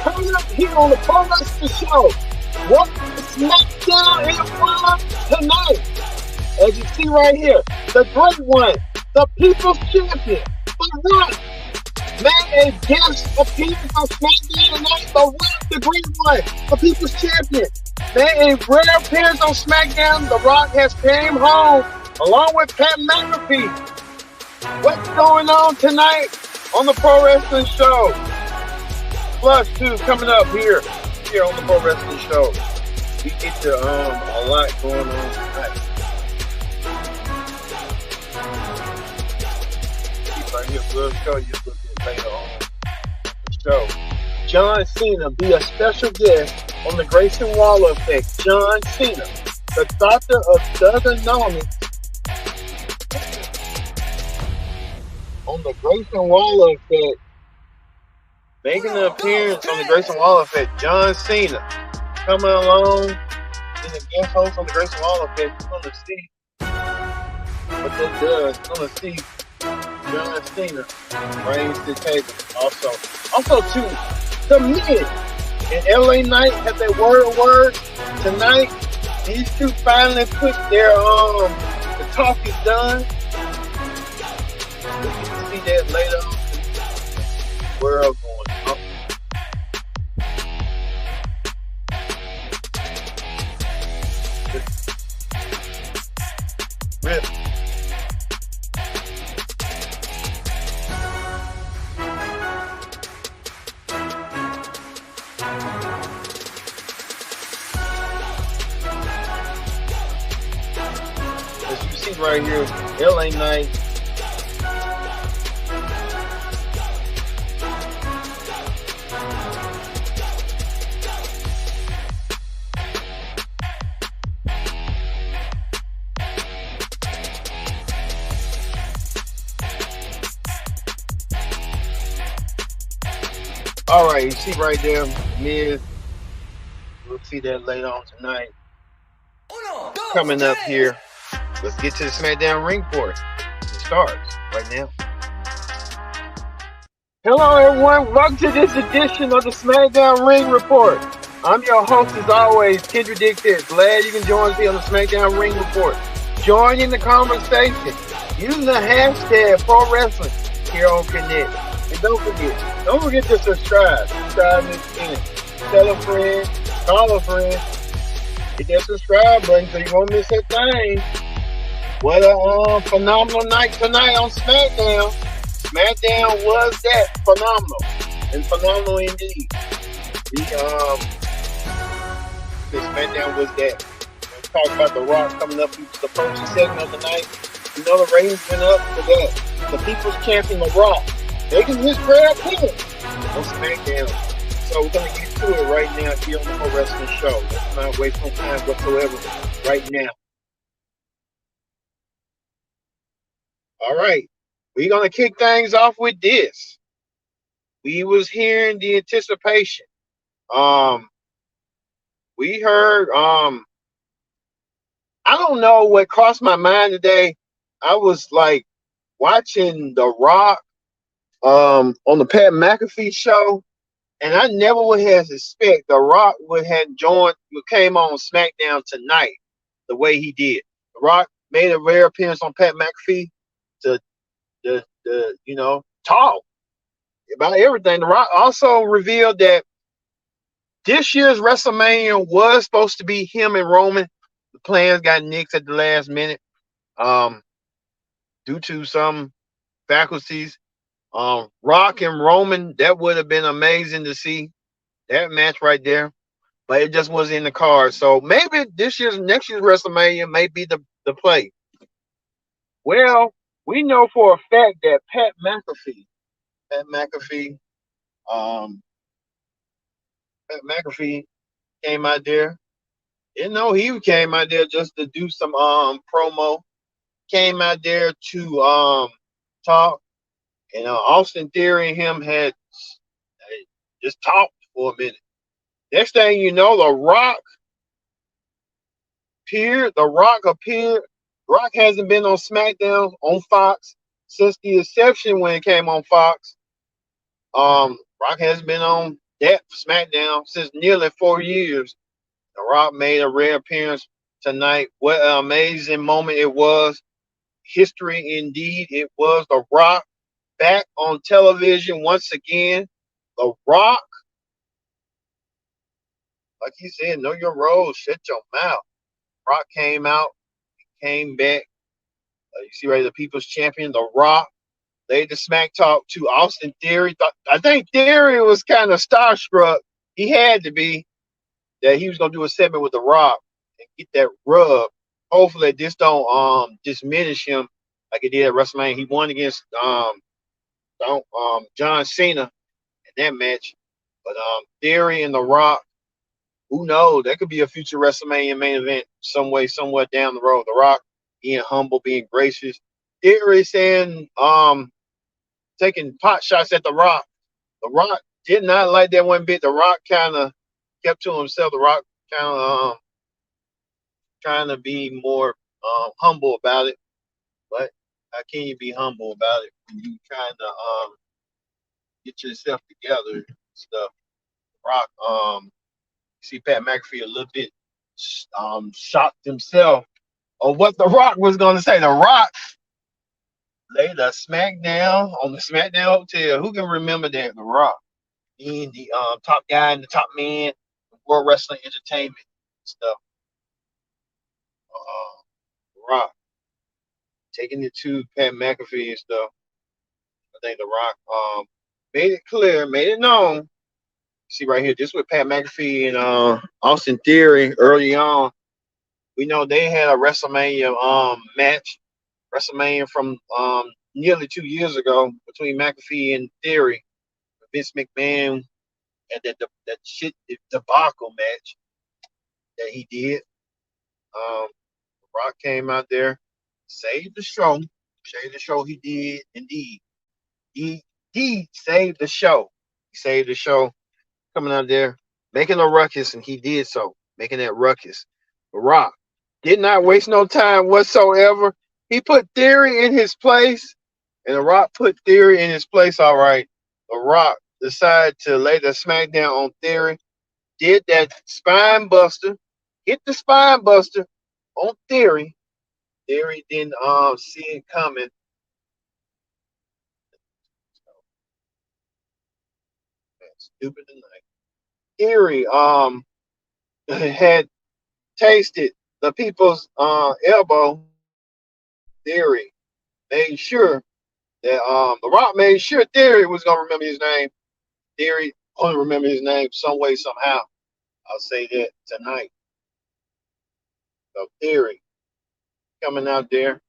Coming up here on the Pro Wrestling Show, what SmackDown it was tonight. As you see right here, the great one, the People's Champion, The Rock, made a guest appearance on SmackDown tonight. The Rock, the great one, the People's Champion, made a rare appearance on SmackDown. The Rock has came home along with Pat McAfee. What's going on tonight on the Pro Wrestling Show? Plus two coming up here on the Pro Wrestling Show. We get to a lot going on tonight. Keep right here. We'll show you a little bit later on the show. John Cena be a special guest on the Grayson Waller Effect. John Cena, the doctor of Thugonomics, on the Grayson Waller Effect. Making an appearance on the Grayson Waller Effect, John Cena coming along in the guest host on the Grayson Waller Effect. You're going to see what that does. You're going to see John Cena brings to the table. Also too, the men in LA Knight have their word tonight. These two finally put their the talk is done. We can see that later on. World going up. Rip. As you see right here, LA Knight. All right, you see right there, Miz. We'll see that later on tonight. Coming up here, let's get to the SmackDown Ring Report. It starts right now. Hello, everyone. Welcome to this edition of the SmackDown Ring Report. I'm your host, as always, Kendra Dixon. Glad you can join me on the SmackDown Ring Report. Join in the conversation using the hashtag Pro Wrestling here on Connect. And don't forget to subscribe. Subscribe this channel. Tell a friend, call a friend. Hit that subscribe button so you won't miss a thing. What a phenomenal night tonight on SmackDown. SmackDown was that phenomenal. And phenomenal indeed. The SmackDown was that. We'll talk about The Rock coming up into the first segment of the night. You know the ratings went up for that. The People's Champion, The Rock, making his rare appearance on SmackDown. So we're going to get to it right now here on the Pro Wrestling Show. Let's not waste no time whatsoever right now. All right. We're going to kick things off with this. We was hearing the anticipation. We heard, I don't know what crossed my mind today. I was like watching The Rock on the Pat McAfee show, and I never would have suspected The Rock would have came on SmackDown tonight the way he did. The Rock made a rare appearance on Pat McAfee to talk about everything. The Rock also revealed that this year's WrestleMania was supposed to be him and Roman. The plans got nixed at the last minute due to some faculties. Rock and Roman, that would have been amazing to see that match right there, but it just wasn't in the card. So maybe next year's WrestleMania may be the play. Well, we know for a fact that Pat McAfee came out there. Didn't know he came out there just to do some promo. Came out there to talk. And Austin Theory and him had just talked for a minute. Next thing you know, The Rock appeared. The Rock hasn't been on SmackDown on Fox since the inception when it came on Fox. Rock hasn't been on that SmackDown since nearly 4 years. The Rock made a rare appearance tonight. What an amazing moment it was. History indeed. It was The Rock back on television once again. The Rock, like he said, know your role, shut your mouth. Rock came out, came back. You see right, the People's Champion, The Rock, laid the smack talk to Austin Theory. I think Theory was kind of starstruck. He had to be, that he was gonna do a segment with The Rock and get that rub. Hopefully this don't diminish him like it did at WrestleMania. He won against John Cena in that match. But Theory and The Rock, who knows? That could be a future WrestleMania main event some way, somewhere down the road. The Rock being humble, being gracious. Theory saying taking pot shots at The Rock. The Rock did not like that one bit. The Rock kind of kept to himself. The Rock kind of trying to be more humble about it. But how can you be humble about it when you trying to get yourself together and stuff? Rock, see Pat McAfee a little bit shocked himself on what The Rock was going to say. The Rock laid a smackdown on the SmackDown Hotel. Who can remember that? The Rock being the top guy and the top man in World Wrestling Entertainment stuff. Rock taking it to Pat McAfee and stuff. I think The Rock made it clear, made it known. See right here, this with Pat McAfee and Austin Theory early on. We know they had a WrestleMania match, WrestleMania from nearly 2 years ago between McAfee and Theory. Vince McMahon and that shit debacle match that he did. Rock came out there, saved the show. Saved the show. He did indeed. He saved the show. He saved the show. Coming out there, making a ruckus, and he did so, making that ruckus. The Rock did not waste no time whatsoever. He put Theory in his place, and The Rock put Theory in his place. All right, The Rock decided to lay the smackdown on Theory. Did that spine buster, hit the spine buster on Theory. Theory didn't see it coming. Stupid tonight. Theory had tasted the people's elbow. Theory made sure that The Rock made sure Theory was gonna remember his name. Theory only remember his name some way, somehow. I'll say that tonight. So Theory coming out there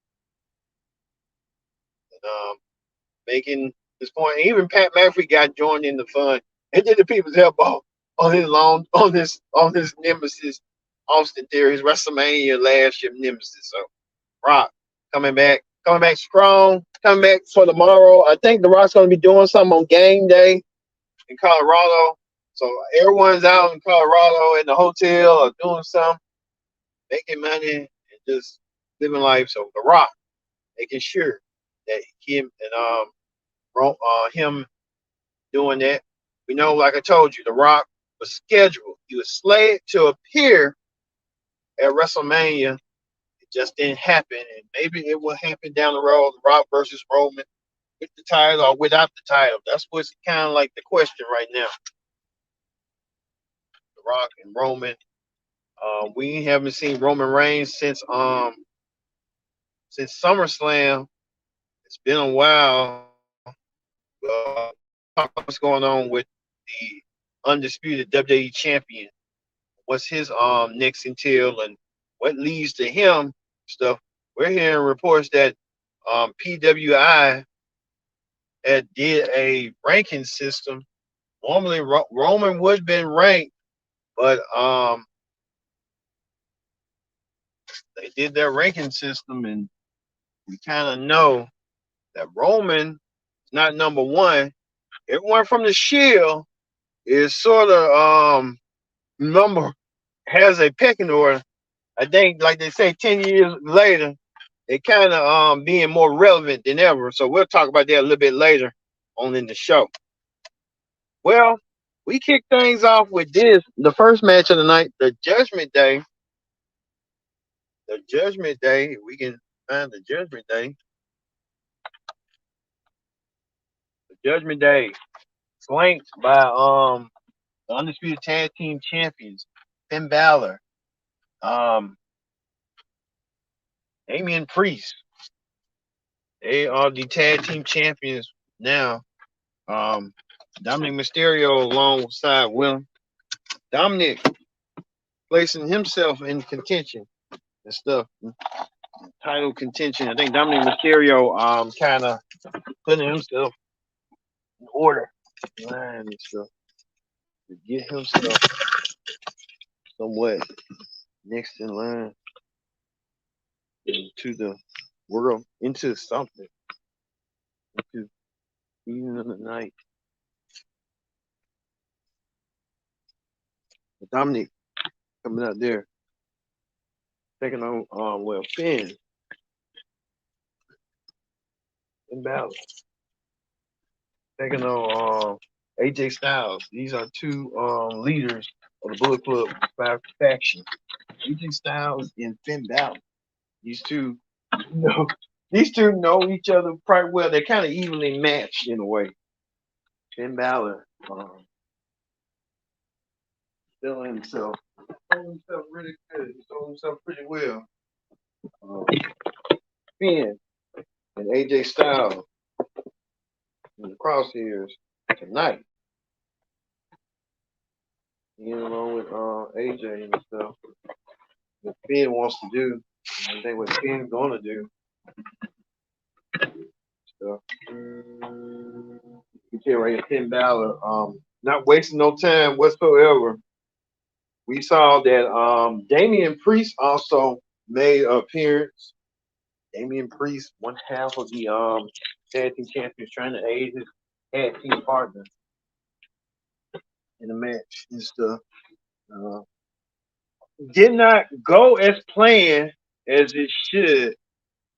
and making this point. Even Pat McAfee got joined in the fun and did the people's elbow on his nemesis, Austin Theory, his WrestleMania last year nemesis. So Rock coming back strong, coming back for tomorrow. I think The Rock's going to be doing something on game day in Colorado. So everyone's out in Colorado in the hotel or doing something, making money and just living life. So The Rock making sure that him doing that. We know, like I told you, The Rock was scheduled. He was slated to appear at WrestleMania. It just didn't happen, and maybe it will happen down the road. The Rock versus Roman, with the title or without the title. That's what's kind of like the question right now. The Rock and Roman. We haven't seen Roman Reigns since SummerSlam. It's been a while. What's going on with the undisputed WWE champion? What's his next entail and what leads to him stuff? We're hearing reports that PWI had did a ranking system. Normally Roman would have been ranked, but they did their ranking system, and we kind of know that Roman is not number one. Everyone from the Shield is sort of number has a pecking order. I think, like they say, 10 years later, they kind of being more relevant than ever. So we'll talk about that a little bit later on in the show. Well, We kick things off with this. The first match of the night, the Judgment Day. The Judgment Day. We can find the Judgment Day. The Judgment Day, flanked by the undisputed tag team champions, Finn Balor, um, Damian Priest. They are the tag team champions now. Um, Dominic Mysterio alongside Willem. Dominic placing himself in contention and stuff. Title contention. I think Dominic Mysterio kind of putting himself in order line and stuff to get himself somewhat next in line into the world, into something, into even in the night. Dominic coming out there, taking on Finn and Balor, taking on AJ Styles. These are two leaders of the Bullet Club faction. AJ Styles and Finn Balor. These two, these two know each other quite well. They're kind of evenly matched in a way. Finn Balor feeling himself, really good. He's holding himself pretty well. Finn and AJ Styles in the crosshairs tonight. You know, along with AJ and stuff. What Finn wants to do, I think what Finn's gonna do. So you can right here, Finn Balor, not wasting no time whatsoever. We saw that Damian Priest also made an appearance. Damian Priest, one half of the tag team champions, trying to aid his tag team partner in the match and stuff. Did not go as planned as it should,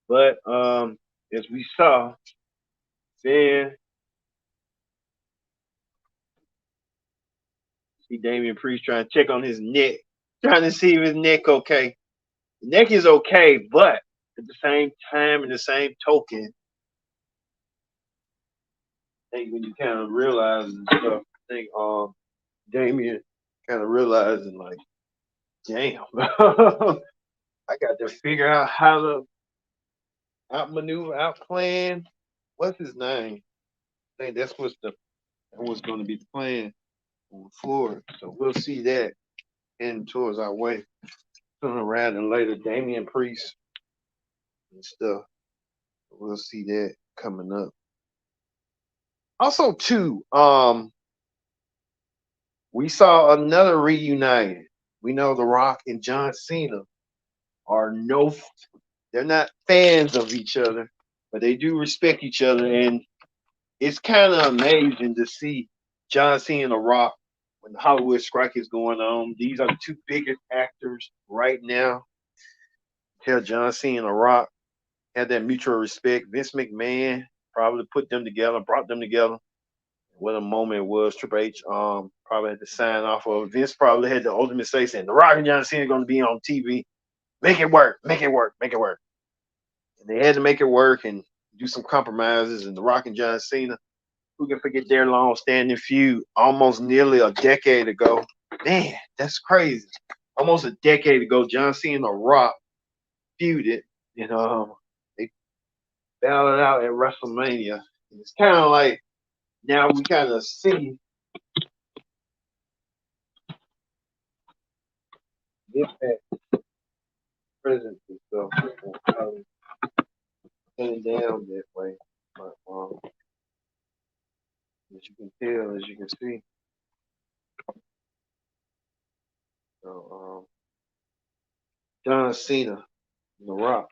but as we saw, then see Damian Priest trying to check on his neck, trying to see if his neck okay. The neck is okay, but at the same time, in the same token, I think when you kind of realize and stuff, I think Damian kind of realizing like, damn, I got to figure out how to outmaneuver, outplan. What's his name? I think that's what's going to be the plan on the floor. So we'll see that heading towards our way sooner rather than later. Damian Priest and stuff. We'll see that coming up. Also, too, we saw another reunited. We know The Rock and John Cena are they're not fans of each other, but they do respect each other. And it's kind of amazing to see John Cena and The Rock when the Hollywood strike is going on. These are the two biggest actors right now. Tell John Cena and The Rock had that mutual respect. Vince McMahon probably put them together, brought them together. What a moment it was. Triple H probably had to sign off of. Vince probably had the ultimate say saying, The Rock and John Cena are going to be on TV. Make it work, make it work, make it work. And they had to make it work and do some compromises. And The Rock and John Cena, who can forget their long-standing feud almost nearly a decade ago? Man, that's crazy. Almost a decade ago, John Cena and The Rock feuded. And they battled out at WrestleMania. And it's kind of like now we kind of see the impact presence and stuff heading down that way. But as you can tell, as you can see. So John Cena and The Rock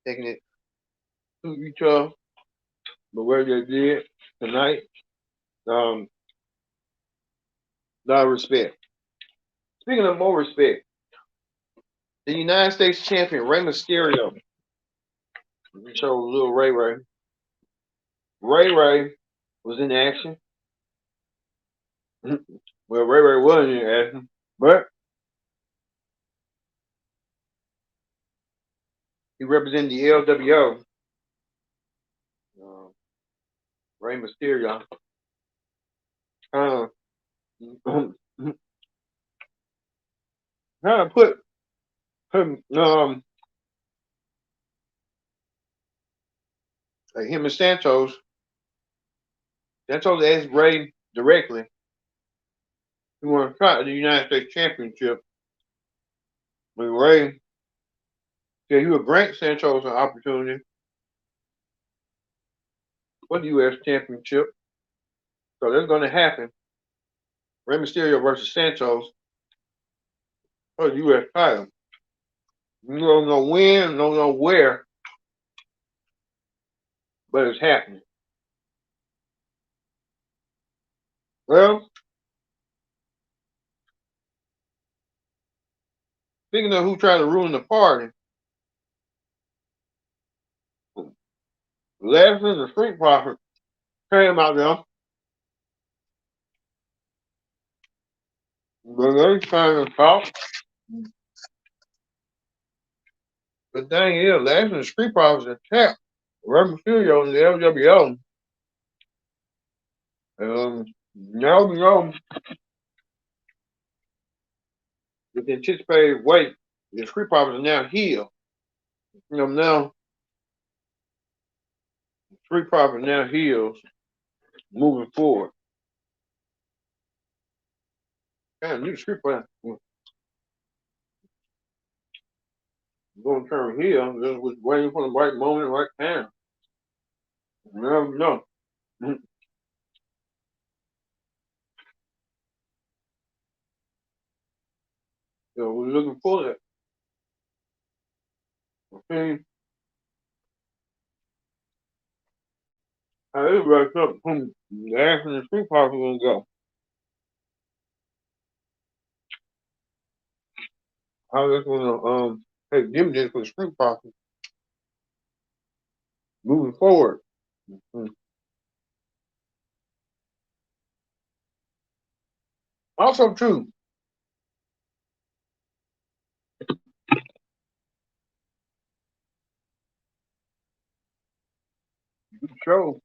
taking it to each other the way they did tonight. A lot of respect. Speaking of more respect, the United States champion Rey Mysterio. Let me show a little Ray Ray. Ray Ray was in action. Well, Ray Ray wasn't in Ashland, but he represented the LWO. Uh, Ray Mysterio. Uh, Kind of put him, like him and Santos. Santos asked Ray directly. He wanted to try the United States Championship. But Ray said he would grant Santos an opportunity for the U.S. Championship. So that's going to happen. Rey Mysterio versus Santos for the U.S. title. You don't know when, don't know where, but it's happening. Well, speaking of who tried to ruin the party, Lashley and the Street Profit came out there. But they trying to talk. The thing is, Lashley and the Street Profits attacked Rey Mysterio in the LWO. Now we know with the anticipated weight, the Street Profits are now healed. Now Street Profits now heals moving forward. Damn, new Street Profits going to turn heel. Just was waiting for the right moment, right time. You never know. So we're looking for that. Okay. How this wraps up from the action and Street Profits are gonna go. How that's gonna take dividends for the Street Profits moving forward. Mhm. Also too, show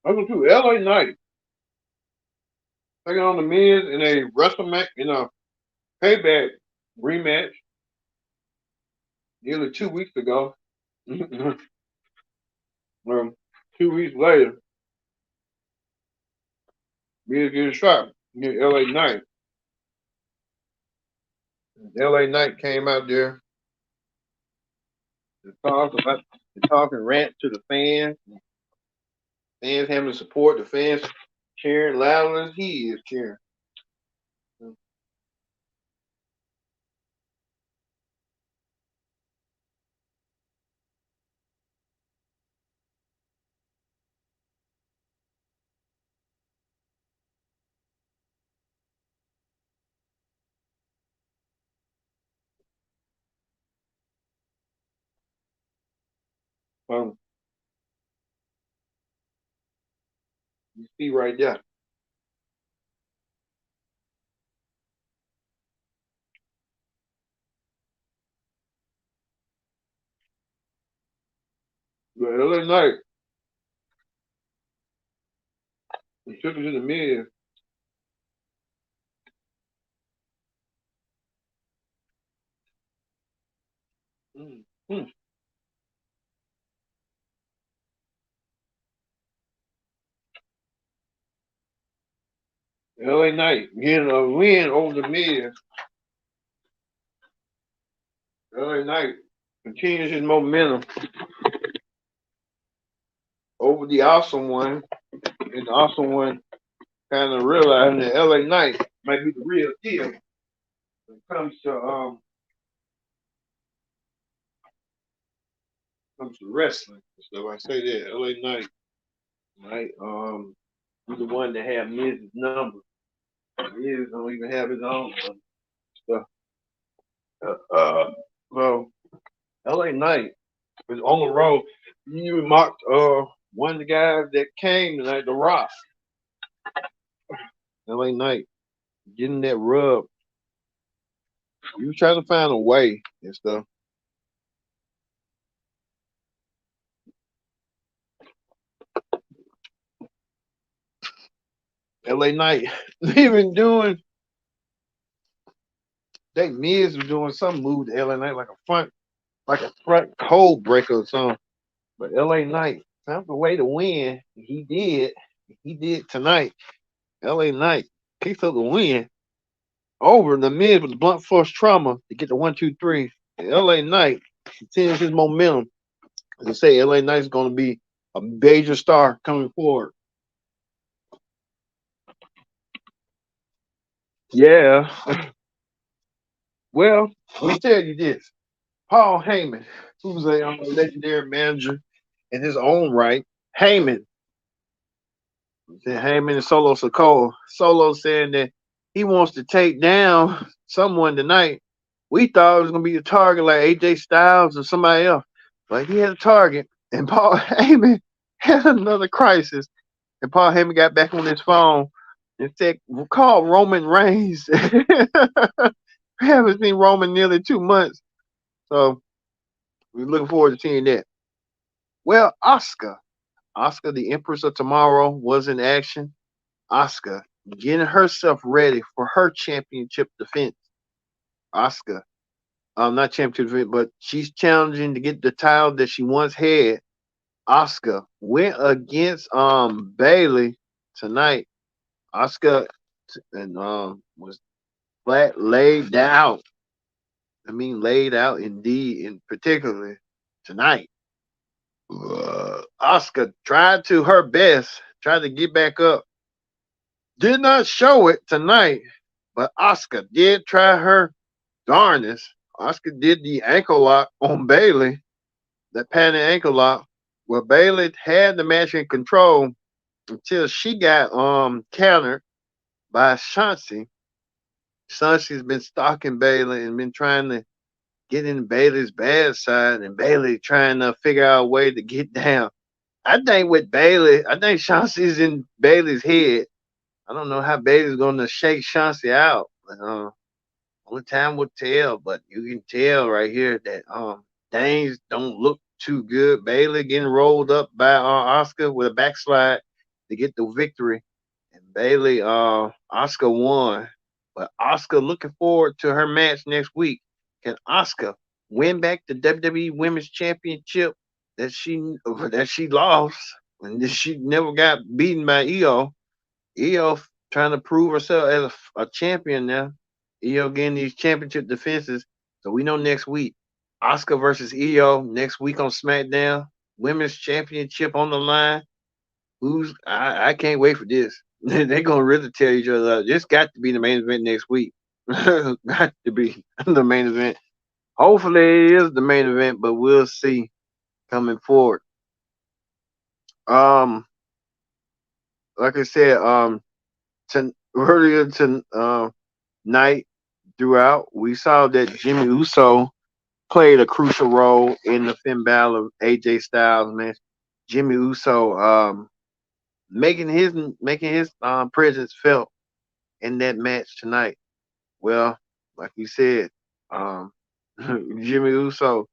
also too, LA Knight taking on the Miz in a WrestleMania in a payback rematch nearly 2 weeks ago. um, 2 weeks later, Miz get a shot against LA Knight. LA Knight came out there to talk and rant to the fans. Fans having to support the fans cheering louder as he is cheering. Um, you see right there. But LA Knight, he took it to the Miz. Mm, mm. LA Knight getting a win over the Miz. LA Knight continues his momentum over the Awesome One. And the Awesome One kind of realizing that LA Knight might be the real deal when it comes to comes to wrestling. So I say that LA Knight might be the one that have Miz's number. Miz don't even have his own stuff. Uh, well, LA Knight was on the road. You mocked one of the guys that came tonight, The Rock. LA Knight getting that rub. You trying to find a way and stuff. LA Knight even doing. They Miz was doing some move to LA Knight like a front cold breaker or something. But LA Knight found the way to win. He did. He did tonight. LA Knight picked up the win over the Miz with the blunt force trauma to get the 1, 2, 3. And LA Knight continues his momentum. As I say, LA Knight is going to be a major star coming forward. Yeah. Well, let me tell you this. Paul Heyman, who's a legendary manager in his own right, Heyman and Solo Sikoa. Solo saying that he wants to take down someone tonight. We thought it was going to be a target like AJ Styles or somebody else, but he had a target, and Paul Heyman had another crisis. And Paul Heyman got back on his phone and said, "Call Roman Reigns." We haven't seen Roman nearly 2 months, so we're looking forward to seeing that. Well, Oscar, the Empress of Tomorrow, was in action. Oscar getting herself ready for her championship defense. Oscar, not championship defense, but she's challenging to get the title that she once had. Oscar went against Bailey tonight. Oscar and was flat laid out. I mean, laid out indeed, in particularly tonight. Oscar tried to her best, tried to get back up. Did not show it tonight, but Oscar did try her darnest. Oscar did the ankle lock on Bailey, that patented ankle lock, where Bailey had the match in control until she got countered by Chauncey. Chauncey's been stalking Bailey and been trying to get in Bailey's bad side, and Bailey trying to figure out a way to get down. I think with Bailey, I think Chauncey's in Bailey's head. I don't know how Bailey's going to shake Chauncey out. But, only time will tell, but you can tell right here that things don't look too good. Bailey getting rolled up by Oscar with a backslide to get the victory. And Bailey, Oscar won. But Oscar looking forward to her match next week. Can Oscar win back the WWE Women's Championship that she lost and she never got beaten by Io? Io trying to prove herself as a champion now. Io getting these championship defenses. So we know next week, Oscar versus Io next week on SmackDown. Women's Championship on the line. I can't wait for this. They're gonna really tear each other up. This got to be the main event next week. Got to be the main event. Hopefully it is the main event, but we'll see coming forward. Um, like I said, earlier tonight throughout, we saw that Jimmy Uso played a crucial role in the Finn Balor AJ Styles match. Jimmy Uso making his presence felt in that match tonight. Well, like you said, Jimmy Uso.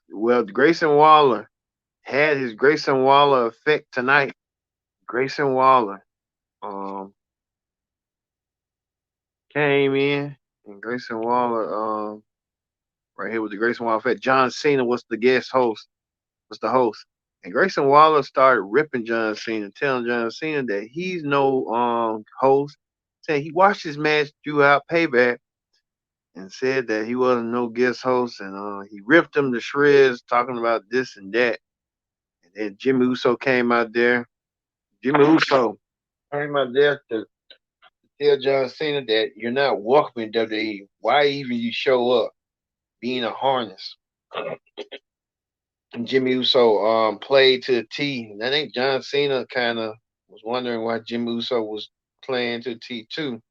Well, Grayson Waller had his Grayson Waller effect tonight. Grayson Waller um, came in, and Grayson Waller right here with the Grayson Waller effect. John Cena was the guest host, was the host. And Grayson Waller started ripping John Cena, telling John Cena that he's no host. Saying he watched his match throughout Payback and said that he wasn't no guest host, and he ripped him to shreds, talking about this and that. And then Jimmy Uso came out there. Jimmy Uso came out there to tell John Cena that you're not welcome in WWE. Why even you show up being a harness? Jimmy Uso played to the T. And I think John Cena kind of was wondering why Jimmy Uso was playing to the T too.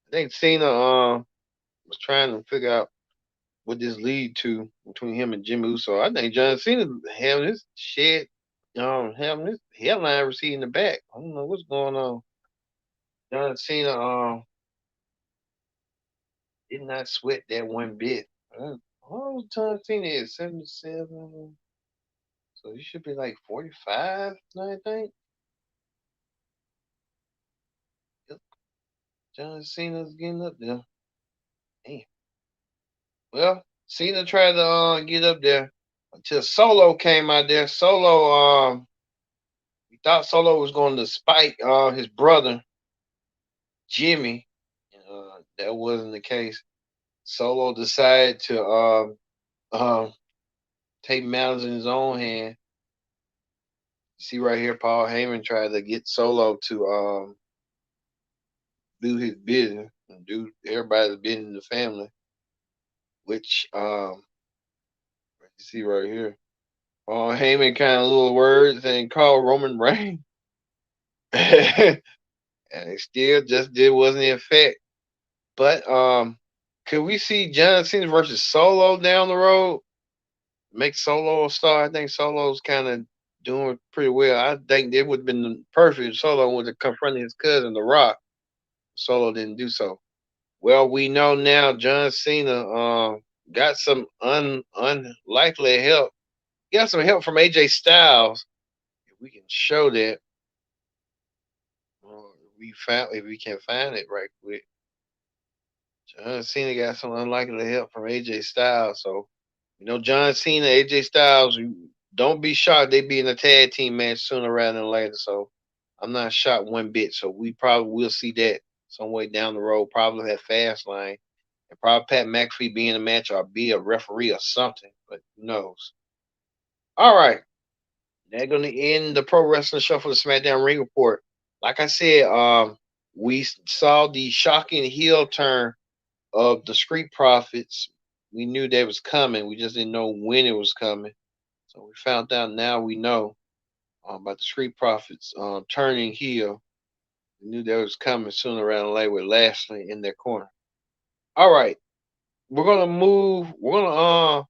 I think Cena was trying to figure out what this lead to between him and Jimmy Uso. I think John Cena having his shit, having his headline receipt in the back. I don't know what's going on. John Cena did not sweat that one bit. Oh, John Cena is 77. So he should be like 45, I think. Yep. John Cena's getting up there. Damn. Well, Cena tried to get up there until Solo came out there. We thought Solo was going to spike his brother Jimmy. That wasn't the case. Solo decided to take matters in his own hand. You see right here, Paul Heyman tried to get Solo to do his business and do everybody's business in the family, which you see right here. Paul Heyman kind of little words and called Roman Reigns. And it still just did wasn't the effect. But could we see John Cena versus Solo down the road? Make Solo a star. I think Solo's kind of doing pretty well. I think it would have been perfect if Solo would have confronted his cousin, The Rock. Solo didn't do so. Well, we know now John Cena got some unlikely help. He got some help from AJ Styles. If we can show that, if we can find it right quick. John Cena got some unlikely help from AJ Styles. So, John Cena, AJ Styles, don't be shocked they be in a tag team match sooner rather than later. So, I'm not shocked one bit. So, we probably will see that some way down the road, probably at Fastlane. And probably Pat McAfee be in a match or be a referee or something. But who knows? All right. They're going to end the Pro Wrestling Show for the SmackDown Ring Report. Like I said, we saw the shocking heel turn of the Street Profits. We knew that was coming. We just didn't know when it was coming. So we found out now we know about the Street Profits turning heel. We knew that was coming sooner rather than later with Lashley in their corner. All right. We're going to move. We're going to,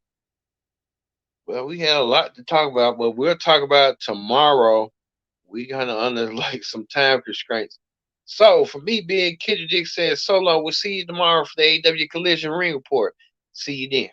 well, we had a lot to talk about, but we'll talk about tomorrow. We kind of under like some time constraints. So for me, Big Kid Dick says Solo. We'll see you tomorrow for the AW Collision Ring Report. See you then.